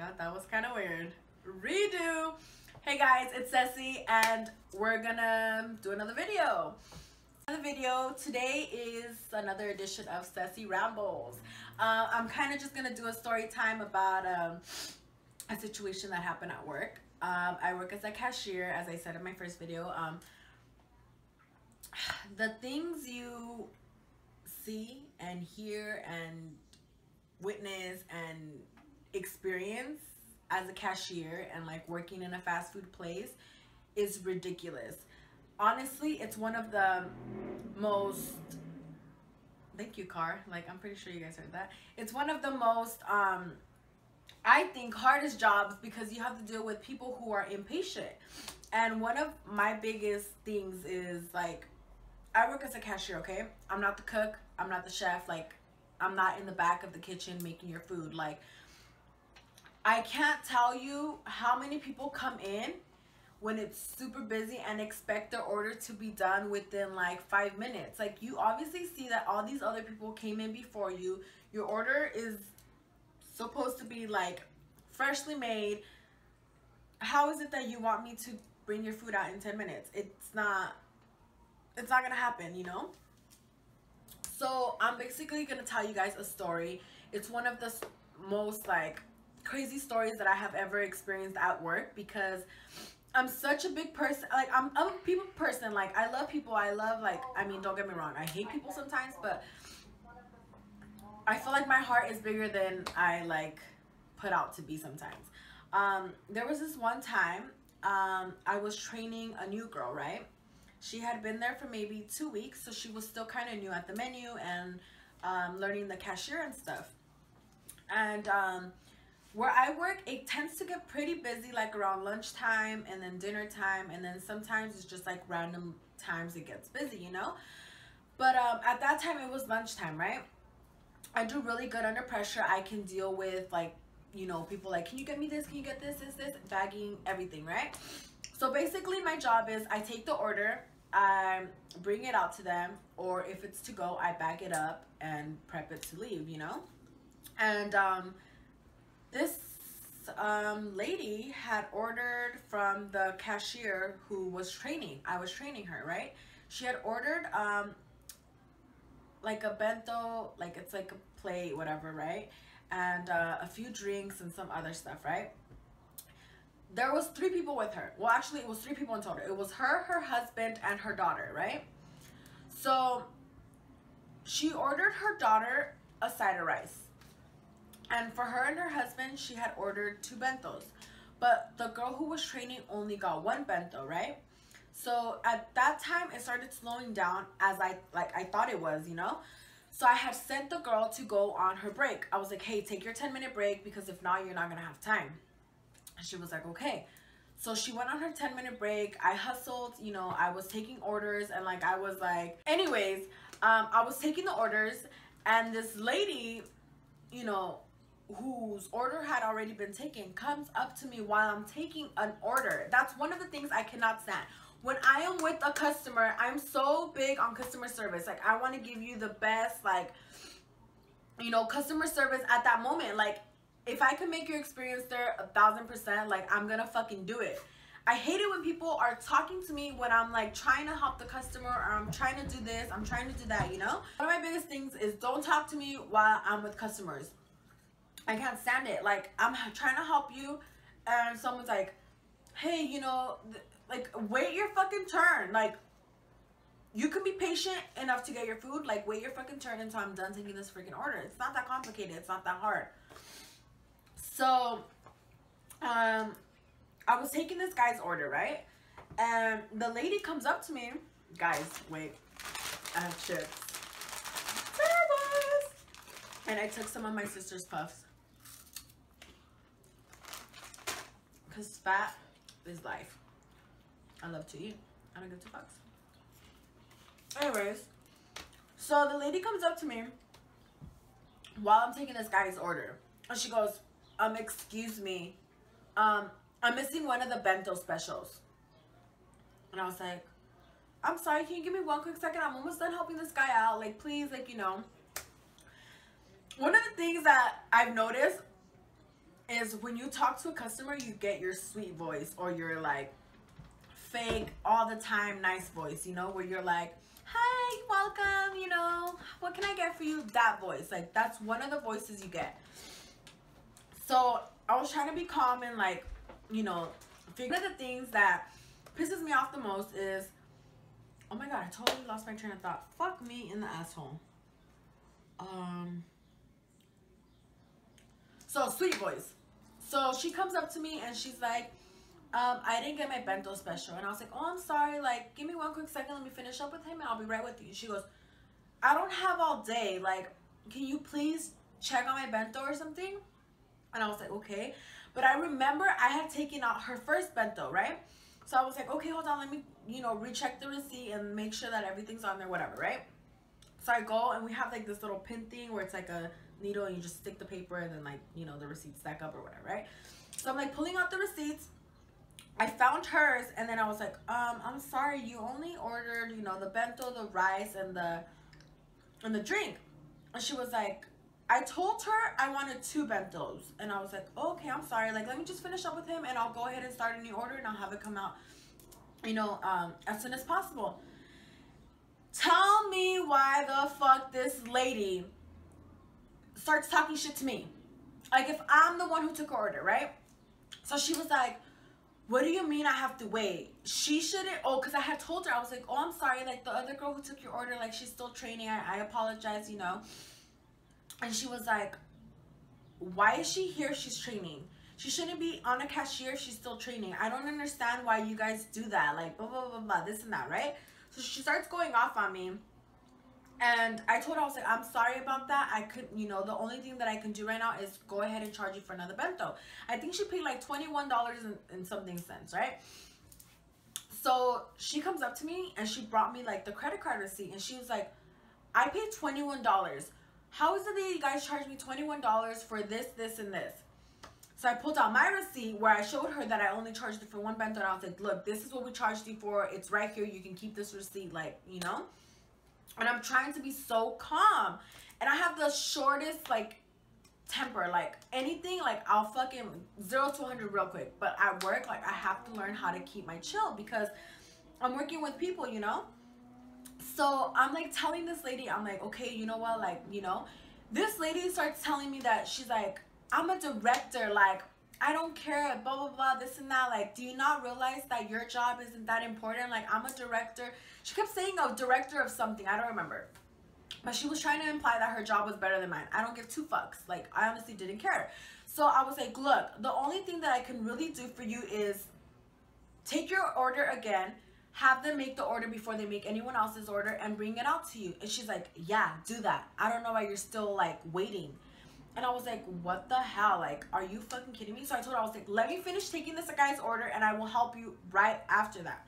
god, that was kind of weird. Redo. Hey guys, it's Ceci and we're gonna do another video. Today is another edition of Ceci Rambles. I'm kind of just gonna do a story time about a situation that happened at work. I work as a cashier, as I said in my first video. The things you see and hear and witness and experience as a cashier and like working in a fast food place is ridiculous. Honestly, it's one of the most, thank you car, like I'm pretty sure you guys heard that. It's one of the most I think hardest jobs because you have to deal with people who are impatient. And one of my biggest things is like, I work as a cashier, okay? I'm not the cook, I'm not the chef, like I'm not in the back of the kitchen making your food. Like, I can't tell you how many people come in when it's super busy and expect their order to be done within like 5 minutes. Like, you obviously see that all these other people came in before you. Your order is supposed to be like freshly made. How is it that you want me to bring your food out in 10 minutes? It's not gonna happen, you know? So I'm basically gonna tell you guys a story. It's one of the most like crazy stories that I have ever experienced at work because I'm such a big person. Like, I'm a people person. Like, I love people. I love, like, I mean, don't get me wrong, I hate people sometimes, but I feel like my heart is bigger than I like put out to be sometimes. There was this one time I was training a new girl, right? She had been there for maybe 2 weeks, so she was still kind of new at the menu and learning the cashier and stuff. And where I work, it tends to get pretty busy like around lunchtime and then dinner time, and then sometimes it's just like random times it gets busy, you know? But at that time it was lunchtime, right? I do really good under pressure. I can deal with, like, you know, people like, can you get me this, can you get this, bagging, everything, right? So basically my job is I take the order, I bring it out to them, or if it's to go, I bag it up and prep it to leave, you know? And this lady had ordered from the cashier who was training. I was training her, right? She had ordered like a bento, like it's like a plate, whatever, right? And a few drinks and some other stuff, right? There was 3 people with her. Well, actually, it was 3 people in total. It was her, her husband, and her daughter, right? So she ordered her daughter a side of rice. And for her and her husband, she had ordered 2 bentos. But the girl who was training only got 1 bento, right? So at that time, it started slowing down as I thought it was, you know? So I had sent the girl to go on her break. I was like, hey, take your 10-minute break because if not, you're not going to have time. And she was like, okay. So she went on her 10-minute break. I hustled, you know, I was taking orders and like, I was like, anyways, I was taking the orders and this lady, you know, whose order had already been taken comes up to me while I'm taking an order. That's one of the things I cannot stand. When I am with a customer, I'm so big on customer service. Like, I want to give you the best, like, you know, customer service at that moment. Like, if I can make your experience there 1000%, like, I'm gonna fucking do it. I hate it when people are talking to me when I'm like trying to help the customer, or I'm trying to do this, I'm trying to do that, you know? One of my biggest things is don't talk to me while I'm with customers. I can't stand it. Like, I'm trying to help you and someone's like, hey, you know, like, wait your fucking turn. Like, you can be patient enough to get your food. Like, wait your fucking turn until I'm done taking this freaking order. It's not that complicated. It's not that hard. So, I was taking this guy's order, right? And the lady comes up to me. Guys, wait. I have chips. And I took some of my sister's puffs. Because fat is life. I love to eat. I don't give 2 fucks. Anyways, so the lady comes up to me while I'm taking this guy's order. And she goes, excuse me. I'm missing one of the bento specials. And I was like, I'm sorry, can you give me 1 quick second? I'm almost done helping this guy out. Like, please, like, you know. One of the things that I've noticed is when you talk to a customer, you get your sweet voice or your like fake all the time nice voice, you know, where you're like, hi, welcome, you know, what can I get for you? That voice, like that's one of the voices you get. So I was trying to be calm and like, you know, one of the things that pisses me off the most is, oh my god, I totally lost my train of thought. Fuck me in the asshole. So sweet voice. So she comes up to me and she's like, I didn't get my bento special. And I was like, oh, I'm sorry. Like, give me one quick second. Let me finish up with him and I'll be right with you. And she goes, I don't have all day. Like, can you please check on my bento or something? And I was like, okay. But I remember I had taken out her first bento, right? So I was like, okay, hold on. Let me, you know, recheck the receipt and make sure that everything's on there, whatever, right? So I go and we have like this little pin thing where it's like a needle and you just stick the paper and then like, you know, the receipts stack up or whatever, right? So I'm like pulling out the receipts. I found hers and then I was like, I'm sorry, you only ordered, you know, the bento, the rice, and the drink. And she was like, I told her I wanted 2 bentos. And I was like, oh, okay, I'm sorry. Like, let me just finish up with him and I'll go ahead and start a new order and I'll have it come out, you know, as soon as possible. Tell me why the fuck this lady starts talking shit to me. Like, if I'm the one who took her order, right? So she was like, what do you mean I have to wait? She shouldn't. Oh, because I had told her, I was like, oh, I'm sorry. Like, the other girl who took your order, like, she's still training. I apologize, you know. And she was like, why is she here? She's training. She shouldn't be on a cashier. She's still training. I don't understand why you guys do that. Like, blah, blah, blah, blah, this and that, right? So she starts going off on me. And I told her, I was like, I'm sorry about that. I could, you know, the only thing that I can do right now is go ahead and charge you for another bento. I think she paid like $21 and something cents, right? So she comes up to me and she brought me like the credit card receipt. And she was like, I paid $21. How is it that you guys charged me $21 for this, this, and this? So I pulled out my receipt where I showed her that I only charged you for 1 bento. And I was like, look, this is what we charged you for. It's right here. You can keep this receipt, like, you know? And I'm trying to be so calm. And I have the shortest, like, temper. Like, anything, like, I'll fucking 0 to 100 real quick. But at work, like, I have to learn how to keep my chill because I'm working with people, you know? So I'm, like, telling this lady, I'm like, okay, you know what? Like, you know, this lady starts telling me that she's like, I'm a director. Like, I don't care, blah, blah, blah, this and that. Like, do you not realize that your job isn't that important? Like, I'm a director. She kept saying a director of something. I don't remember. But she was trying to imply that her job was better than mine. I don't give 2 fucks. Like, I honestly didn't care. So I was like, look, the only thing that I can really do for you is take your order again, have them make the order before they make anyone else's order, and bring it out to you. And she's like, yeah, do that. I don't know why you're still, like, waiting. And I was like, what the hell? Like, are you fucking kidding me? So I told her, I was like, let me finish taking this guy's order and I will help you right after that.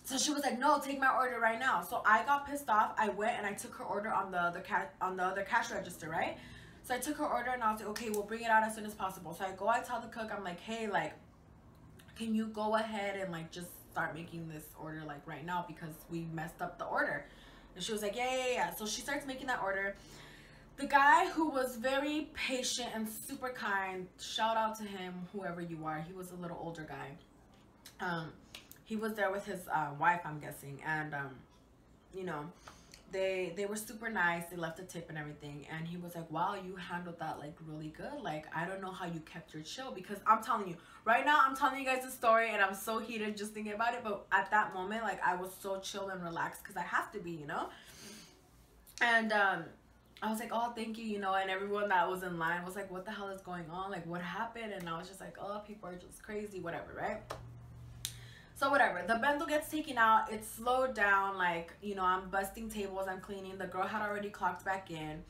So she was like, no, take my order right now. So I got pissed off. I went and I took her order on the other cash register, right? So I took her order and I was like, okay, we'll bring it out as soon as possible. So I tell the cook, I'm like, hey, like, can you go ahead and like just start making this order like right now because we messed up the order. And she was like, yeah. So she starts making that order. The guy who was very patient and super kind, shout out to him, whoever you are. He was a little older guy. He was there with his wife, I'm guessing. And, you know, they were super nice. They left a tip and everything. And he was like, wow, you handled that, like, really good. Like, I don't know how you kept your chill. Because I'm telling you, right now, I'm telling you guys a story. And I'm so heated just thinking about it. But at that moment, like, I was so chill and relaxed. Because I have to be, you know. And, I was like, oh, thank you, you know, and everyone that was in line was like, what the hell is going on? Like, what happened? And I was just like, oh, people are just crazy, whatever, right? So whatever, the bento gets taken out. It's slowed down, like, you know, I'm busting tables, I'm cleaning. The girl had already clocked back in.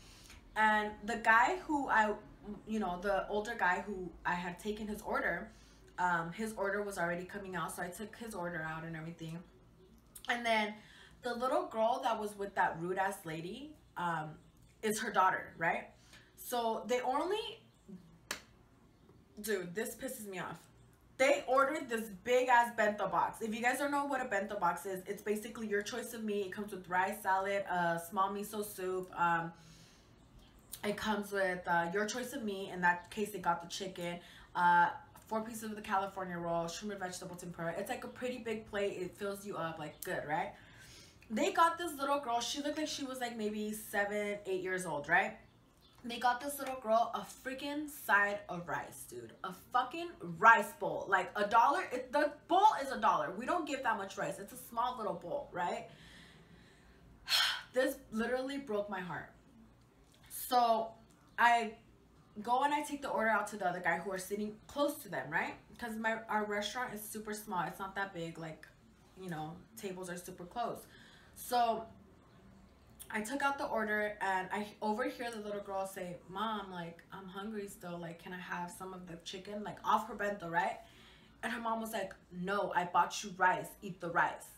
And the guy who you know, the older guy who I had taken his order was already coming out. So I took his order out and everything. And then the little girl that was with that rude ass lady, is her daughter, right? So they only, dude, this pisses me off. They ordered this big ass bento box. If you guys don't know what a bento box is, it's basically your choice of meat. It comes with rice, salad, small miso soup, It comes with your choice of meat. In that case, they got the chicken, 4 pieces of the California roll, shrimp and vegetable tempura. It's like a pretty big plate. It fills you up like good, right? They got this little girl. She looked like she was like maybe 7, 8 years old, right? They got this little girl a freaking side of rice, dude. A fucking rice bowl. Like $1. The bowl is $1. We don't give that much rice. It's a small little bowl, right? This literally broke my heart. So I go and I take the order out to the other guy who are sitting close to them, right? Because our restaurant is super small. It's not that big. Like, you know, tables are super close. So I took out the order and I overhear the little girl say, "Mom, like, I'm hungry still. Like, can I have some of the chicken?" Like, off her bento, right? And her mom was like, "No, I bought you rice. Eat the rice."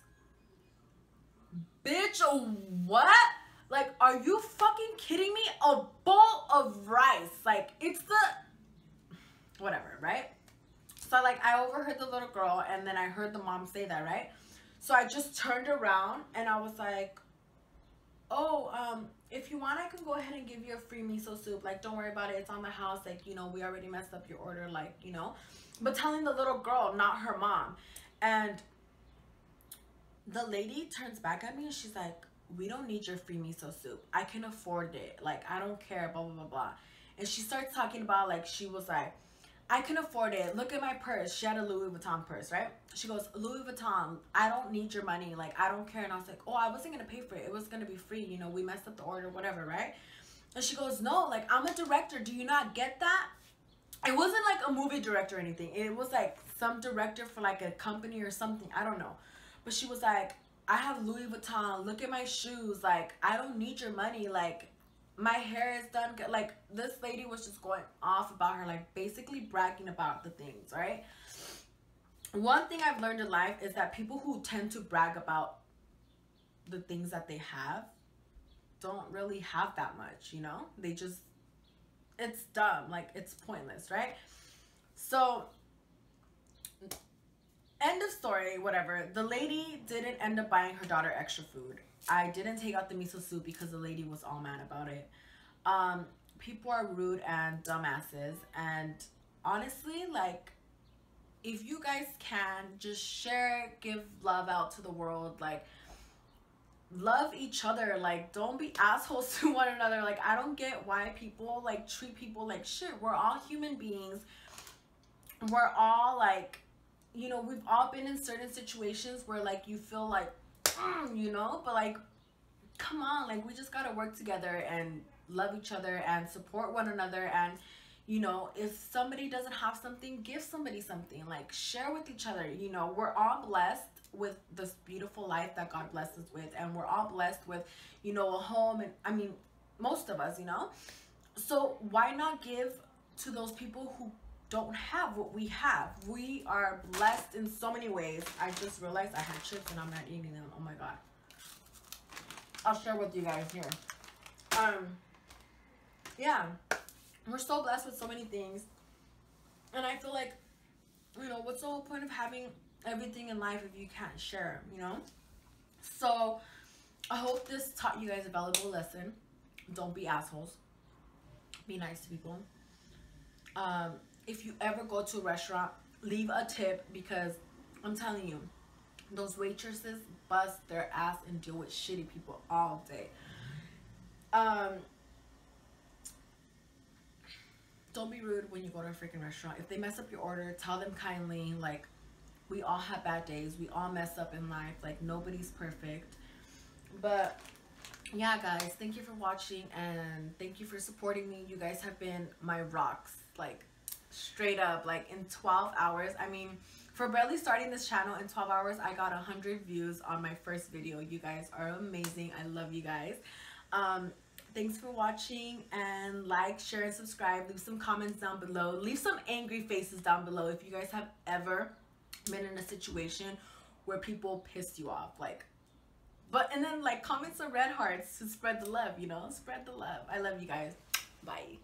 Bitch, what? Like, are you fucking kidding me? A bowl of rice. Like, it's the... whatever, right? So, like, I overheard the little girl and then I heard the mom say that, right? So I just turned around and I was like, "Oh, if you want, I can go ahead and give you a free miso soup. Like, don't worry about it. It's on the house. Like, you know, we already messed up your order. Like, you know." But telling the little girl, not her mom. And the lady turns back at me and she's like, "We don't need your free miso soup. I can afford it. Like, I don't care, blah, blah, blah, blah." And she starts talking about, like, she was like, "I can afford it. Look at my purse." She had a Louis Vuitton purse, right? She goes, "Louis Vuitton, I don't need your money. Like, I don't care." And I was like, "Oh, I wasn't going to pay for it. It was going to be free. You know, we messed up the order, whatever, right?" And she goes, "No, like, I'm a director. Do you not get that?" It wasn't like a movie director or anything. It was like some director for like a company or something. I don't know. But she was like, "I have Louis Vuitton. Look at my shoes. Like, I don't need your money. Like, my hair is done good." Like, this lady was just going off about her, like, basically bragging about the things, right? One thing I've learned in life is that people who tend to brag about the things that they have don't really have that much, you know? They just, it's dumb. Like, it's pointless, right? So, end of story, whatever. The lady didn't end up buying her daughter extra food. I didn't take out the miso soup because the lady was all mad about it. People are rude and dumbasses. And honestly, like, if you guys can, just share, give love out to the world. Like, love each other. Like, don't be assholes to one another. Like, I don't get why people, like, treat people like shit. We're all human beings. We're all, like, you know, we've all been in certain situations where, like, you feel like, you know, but, like, come on, like, we just gotta work together and love each other and support one another. And, you know, if somebody doesn't have something, give somebody something. Like, share with each other. You know, we're all blessed with this beautiful life that God blessed us with, and we're all blessed with, you know, a home. And I mean, most of us, you know, so why not give to those people who don't have what we have? We are blessed in so many ways. I just realized I had chips and I'm not eating them. Oh my god. I'll share with you guys here. Yeah, we're so blessed with so many things, and I feel like, you know, what's the whole point of having everything in life if you can't share, you know? So I hope this taught you guys a valuable lesson. Don't be assholes. Be nice to people. If you ever go to a restaurant, leave a tip, because I'm telling you, those waitresses bust their ass and deal with shitty people all day. Don't be rude when you go to a freaking restaurant. If they mess up your order, tell them kindly. Like, we all have bad days. We all mess up in life. Like, nobody's perfect. But yeah, guys, thank you for watching and thank you for supporting me. You guys have been my rocks. Like, straight up, like, in 12 hours. I mean, for barely starting this channel, in 12 hours, I got 100 views on my first video. You guys are amazing. I love you guys. Thanks for watching, and like, share, and subscribe. Leave some comments down below. Leave some angry faces down below if you guys have ever been in a situation where people pissed you off. Like, and then, like, comment some red hearts to spread the love, you know? Spread the love. I love you guys. Bye.